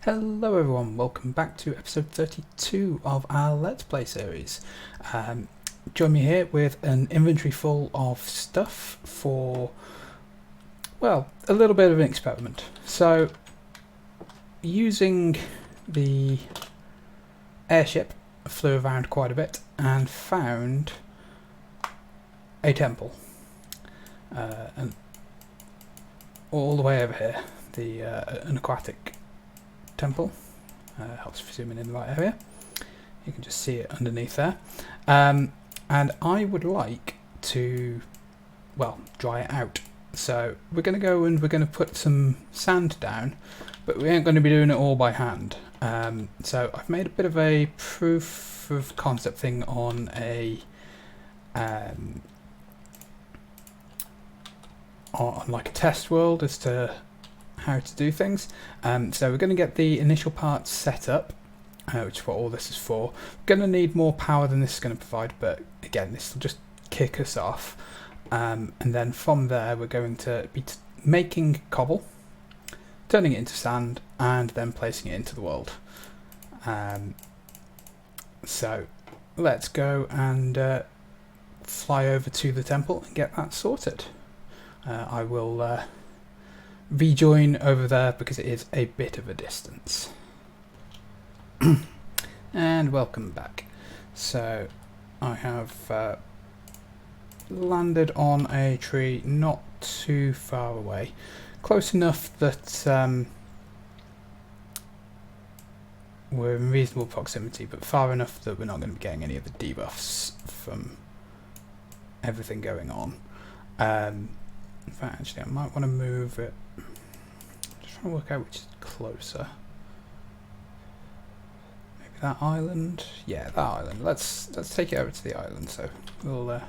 Hello everyone, welcome back to episode 32 of our Let's Play series. Join me here with an inventory full of stuff for, well, a little bit of an experiment. So, using the airship, I flew around quite a bit and found a temple. And all the way over here, an aquatic temple. Helps for zooming in the right area. You can just see it underneath there. And I would like to, well, dry it out. So we're going to go and we're going to put some sand down, but we ain't going to be doing it all by hand. So I've made a bit of a proof of concept thing on on like a test world as to how to do things. So we're going to get the initial parts set up, which is what all this is for. We're going to need more power than this is going to provide, but again, this will just kick us off. And then from there, we're going to be making cobble, turning it into sand, and then placing it into the world. So let's go and fly over to the temple and get that sorted. I will rejoin over there because it is a bit of a distance. And welcome back. So I have landed on a tree not too far away, close enough that we're in reasonable proximity, but far enough that we're not going to be getting any of the debuffs from everything going on. In fact, actually, I might want to move it. Just trying to work out which is closer. Maybe that island. Yeah, that island. Let's take it over to the island. So we'll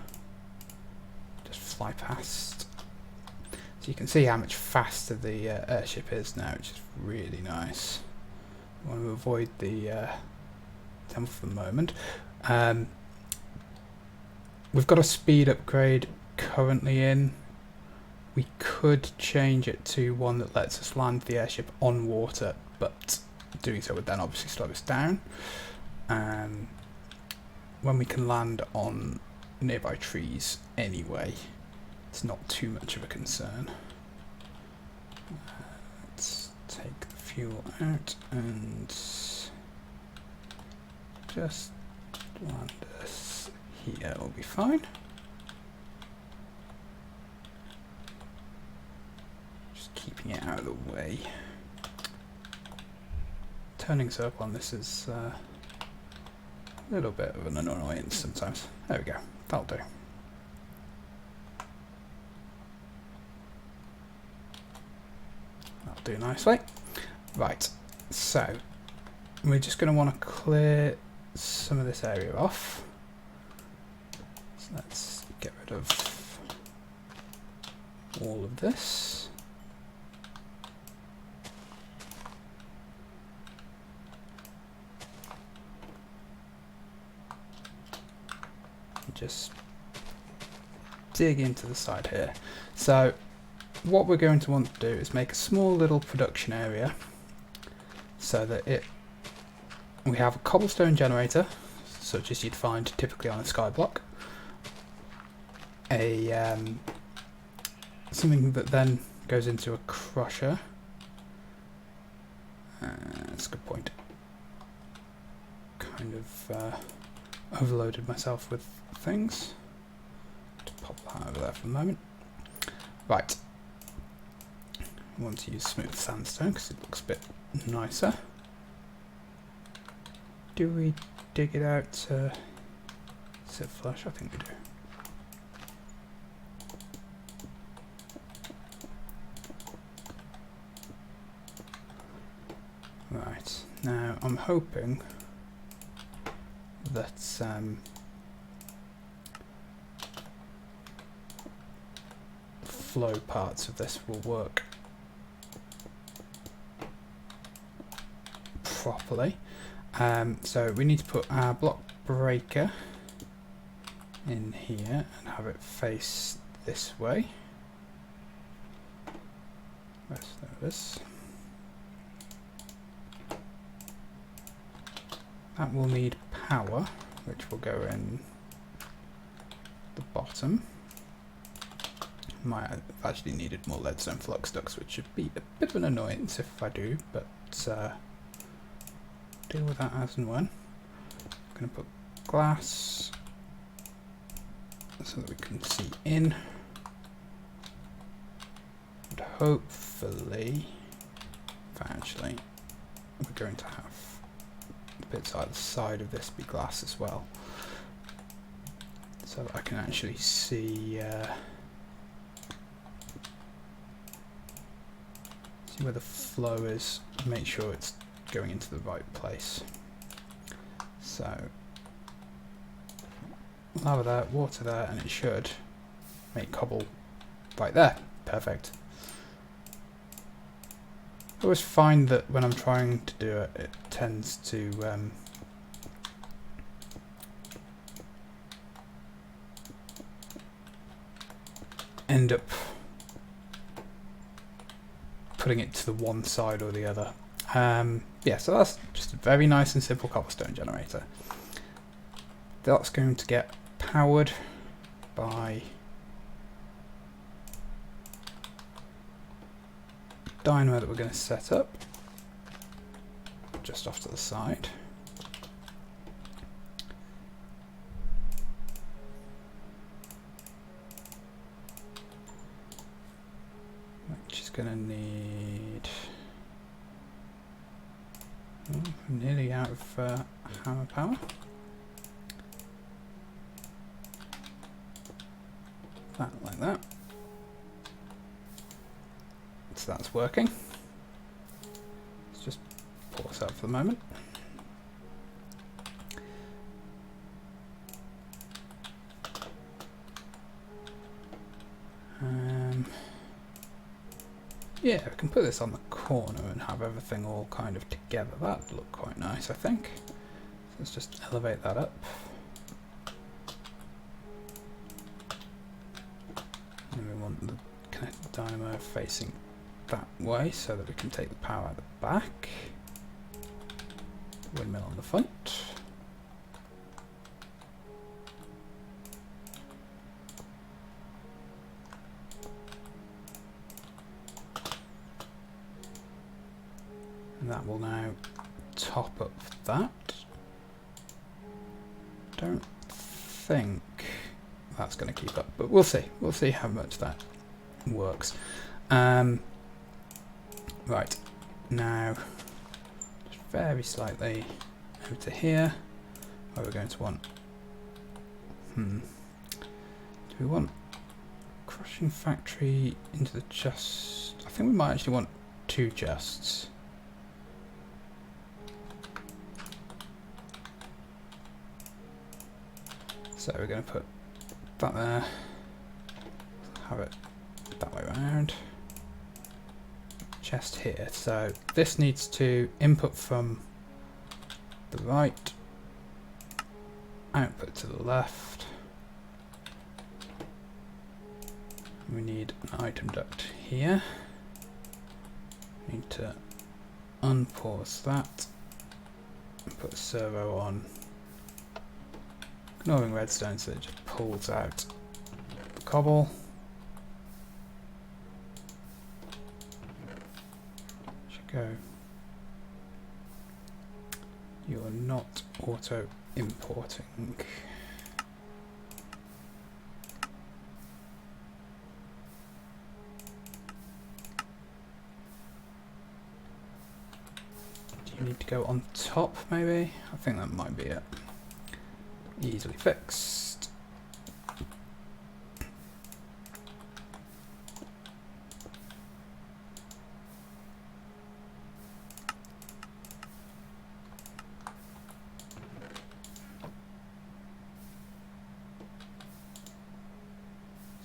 just fly past. So you can see how much faster the airship is now, which is really nice. I want to avoid the temple for the moment. We've got a speed upgrade currently in. We could change it to one that lets us land the airship on water, but doing so would then obviously slow us down. When we can land on nearby trees anyway, it's not too much of a concern. Let's take the fuel out and just land us here, will be fine. Keeping it out of the way. Turning circle on this is a little bit of an annoyance sometimes. There we go. That'll do. That'll do nicely. Right. So we're just going to want to clear some of this area off. So let's get rid of all of this. Just dig into the side here. So what we're going to want to do is make a small little production area so that we have a cobblestone generator, such as you'd find typically on a skyblock, something that then goes into a crusher. That's a good point. Kind of overloaded myself with things. To pop that over there for a moment. Right. I want to use smooth sandstone because it looks a bit nicer. Do we dig it out to sit flush? I think we do. Right. Now I'm hoping that flow parts of this will work properly. So we need to put our block breaker in here and have it face this way. There it is. That will need power, which will go in the bottom. Might have actually needed more leadstone flux ducts, which should be a bit of an annoyance if I do, but deal with that as and when. I'm going to put glass so that we can see in. And hopefully, actually, we're going to have the bits either side of this be glass as well, so that I can actually see where the flow is, and make sure it's going into the right place. So lava there, water there, and it should make cobble right there. Perfect. I always find that when I'm trying to do it, it tends to end up putting it to the one side or the other. Yeah, so that's just a very nice and simple cobblestone generator. That's going to get powered by dynamo that we're going to set up just off to the side. Which is going to need... I'm nearly out of hammer power. That like that. So that's working. Let's just pause that for the moment. Yeah, we can put this on the corner and have everything all kind of together. That'd look quite nice, I think. So let's just elevate that up. And we want the connected dynamo facing that way so that we can take the power at the back. Windmill on the front. And that will now top up that. Don't think that's going to keep up, but we'll see. We'll see how much that works. Right, now just very slightly over to here, where we're going to want. Do we want crushing factory into the chest? I think we might actually want 2 chests. So we're going to put that there, have it that way around, chest here. So this needs to input from the right, output to the left. We need an item duct here. Need to unpause that and put a servo on. Ignoring redstone so it just pulls out the cobble. Should go. You're not auto importing. Do you need to go on top maybe? I think that might be it. Easily fixed.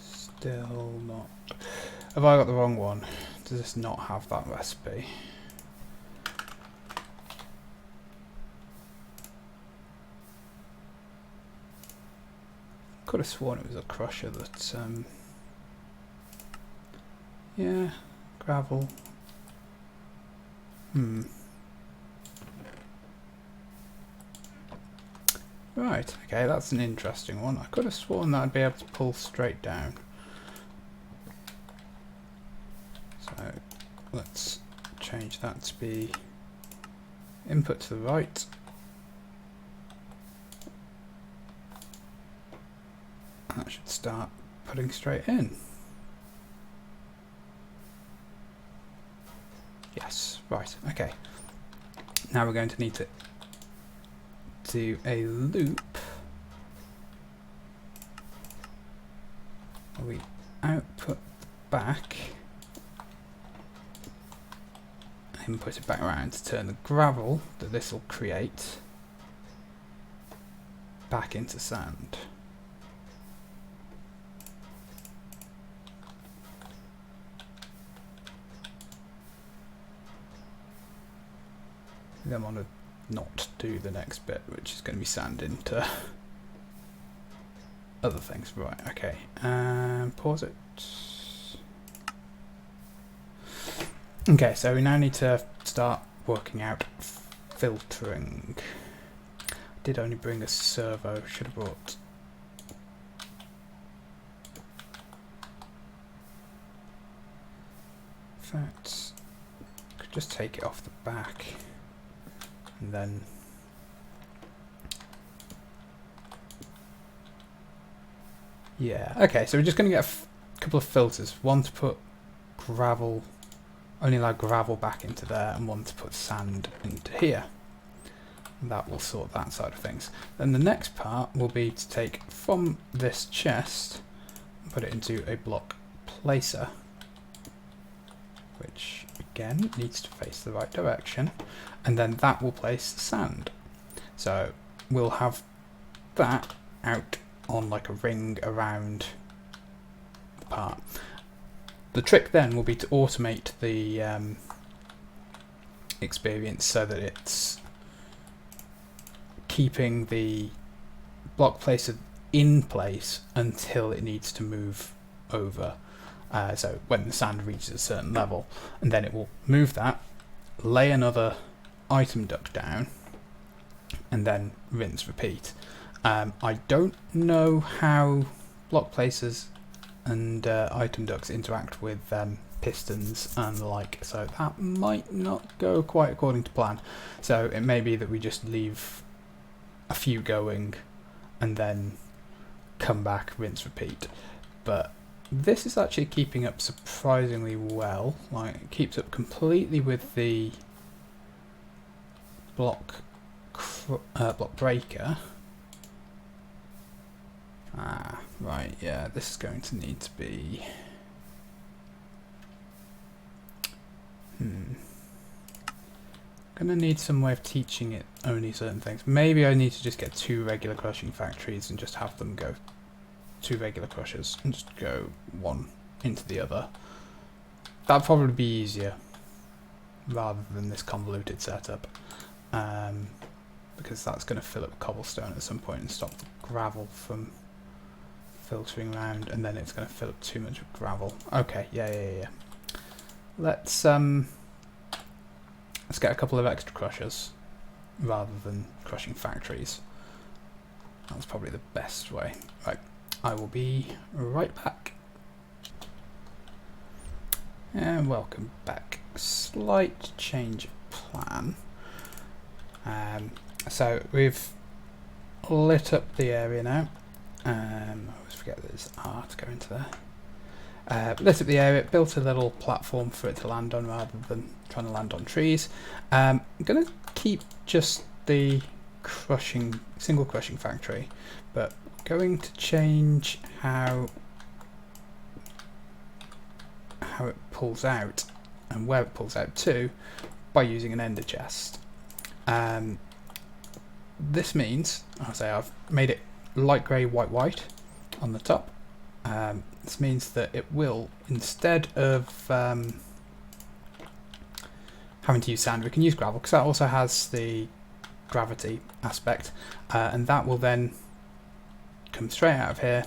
Still not. Have I got the wrong one? Does this not have that recipe? Could have sworn it was a crusher that, yeah, gravel. Right, okay, that's an interesting one. I could have sworn that I'd be able to pull straight down. So let's change that to be input to the right. That should start putting straight in. Yes, right, okay. Now we're going to need to do a loop. We output back, input it back around to turn the gravel that this will create back into sand. Then I want to not do the next bit, which is going to be sand into other things. Right, okay. Pause it. Okay, so we now need to start working out filtering. I did only bring a servo, should have brought. In fact, could just take it off the back. And then yeah, okay, so we're just going to get a couple of filters. One to put gravel, only allow gravel back into there, and one to put sand into here. And that will sort that side of things. Then the next part will be to take from this chest and put it into a block placer, which again needs to face the right direction, and then that will place sand. So we'll have that out on like a ring around the part. The trick then will be to automate the experience so that it's keeping the block placer in place until it needs to move over. So when the sand reaches a certain level, and then it will move that, lay another item duct down, and then rinse repeat. I don't know how block placers and item ducts interact with pistons and the like, so that might not go quite according to plan. So it may be that we just leave a few going and then come back, rinse repeat. But this is actually keeping up surprisingly well. Like, it keeps up completely with the block breaker. Ah, right, yeah, this is going to need to be gonna need some way of teaching it only certain things. Maybe I need to just get 2 regular crushing factories and just have them go 2 regular crushers and just go one into the other. That'd probably be easier rather than this convoluted setup, because that's going to fill up cobblestone at some point and stop the gravel from filtering around, and then it's going to fill up too much gravel. Okay, yeah. Let's get a couple of extra crushers rather than crushing factories. That's probably the best way. Right, I will be right back. And welcome back. Slight change of plan. So we've lit up the area now. I always forget that there's R to go into there. Lit up the area, built a little platform for it to land on rather than trying to land on trees. I'm going to keep just the single crushing factory, but going to change how it pulls out and where it pulls out to by using an ender chest. This means, I've made it light grey, white on the top. This means that it will, instead of having to use sand, we can use gravel, because that also has the gravity aspect, and that will then come straight out of here.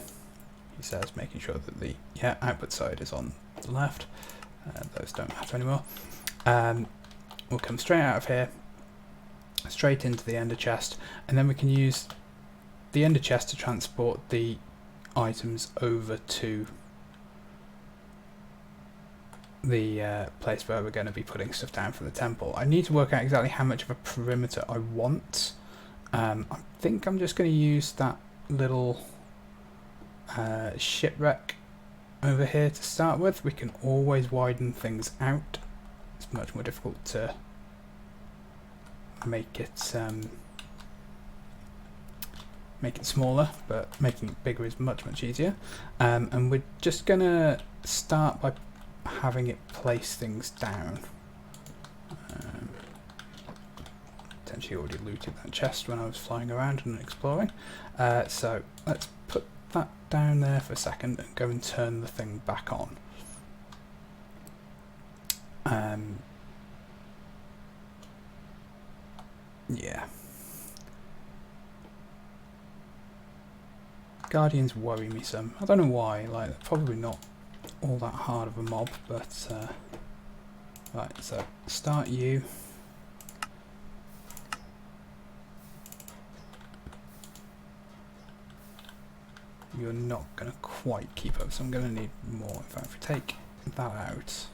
He says, making sure that the output side is on the left. Those don't matter anymore. We'll come straight out of here, straight into the ender chest, and then we can use the ender chest to transport the items over to the place where we're going to be putting stuff down for the temple. I need to work out exactly how much of a perimeter I want. I think I'm just going to use that little shipwreck over here to start with. We can always widen things out. It's much more difficult to make it smaller, but making it bigger is much easier. And we're just going to start by having it place things down. Potentially already looted that chest when I was flying around and exploring. So let's put that down there for a second and go and turn the thing back on. Yeah. Guardians worry me some. I don't know why, like, they're probably not all that hard of a mob, but right, so start you. You're not going to quite keep up, so I'm going to need more. In fact, if we take that out,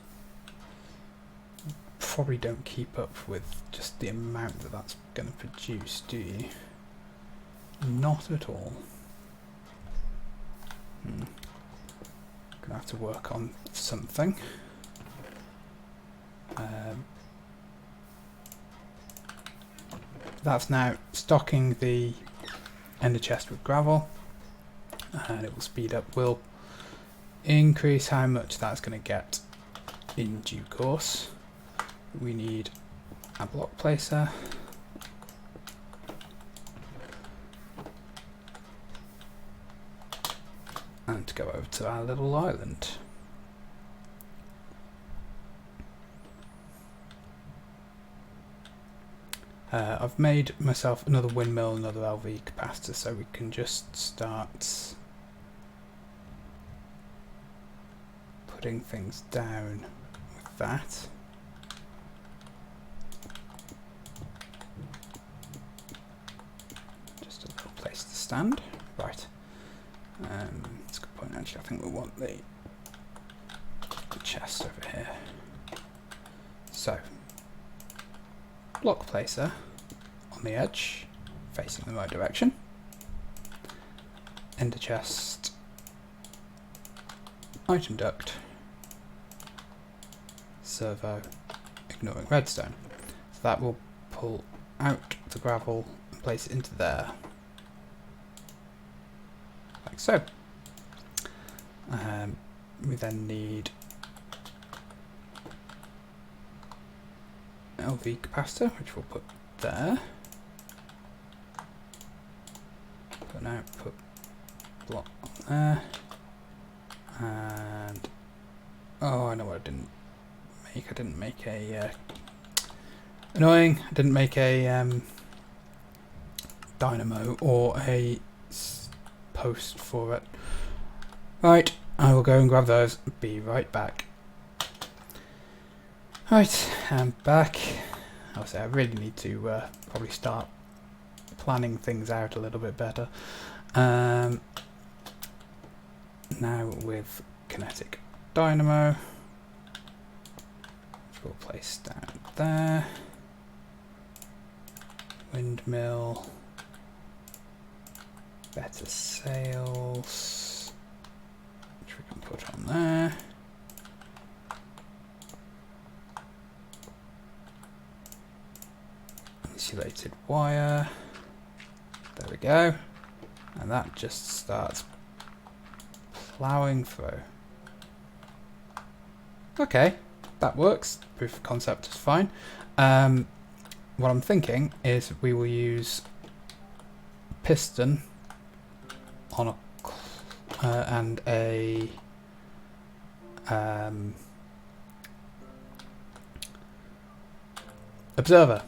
probably don't keep up with just the amount that that's going to produce, do you? Not at all. Gonna have to work on something. That's now stocking the ender chest with gravel, and it will speed up. We'll increase how much that's going to get in due course. We need a block placer. And to go over to our little island. I've made myself another windmill, another LV capacitor, so we can just start putting things down with that. Just a little place to stand. Right. That's a good point, actually. I think we want the chest over here. So, block placer on the edge, facing the right direction. Ender chest, item duct, servo, ignoring redstone. So that will pull out the gravel and place it into there. Like so. We then need LV capacitor, which we'll put there. Put an output block on there. And oh, I know what I didn't make. I didn't make a annoying. I didn't make a dynamo or a post for it. Right, I will go and grab those. Be right back. Right, I'm back. Obviously, I really need to probably start planning things out a little bit better. Now with kinetic dynamo, which we'll place down there. Windmill. Better sails, which we can put on there. Insulated wire. There we go. And that just starts ploughing through. Okay, that works. Proof of concept is fine. What I'm thinking is we will use piston on a and a observer.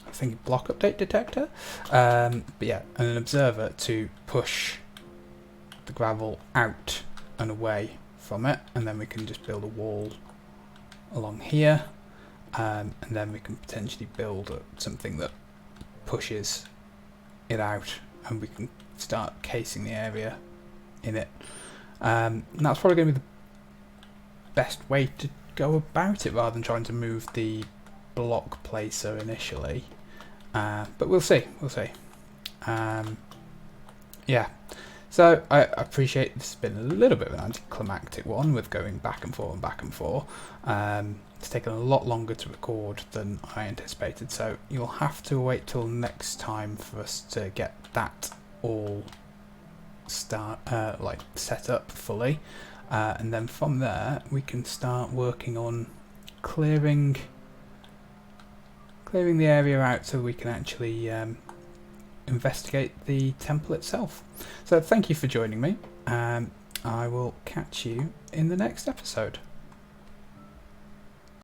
I think block update detector. But yeah, and an observer to push the gravel out and away from it, and then we can just build a wall along here, and then we can potentially build something that pushes it out, and we can start casing the area in it. And that's probably going to be the best way to go about it, rather than trying to move the block placer initially. But we'll see. Yeah. So I appreciate this has been a little bit of an anticlimactic one, with going back and forth and back and forth. It's taken a lot longer to record than I anticipated, so you'll have to wait till next time for us to get that all set up fully, and then from there we can start working on clearing the area out so we can actually investigate the temple itself. So thank you for joining me, and I will catch you in the next episode.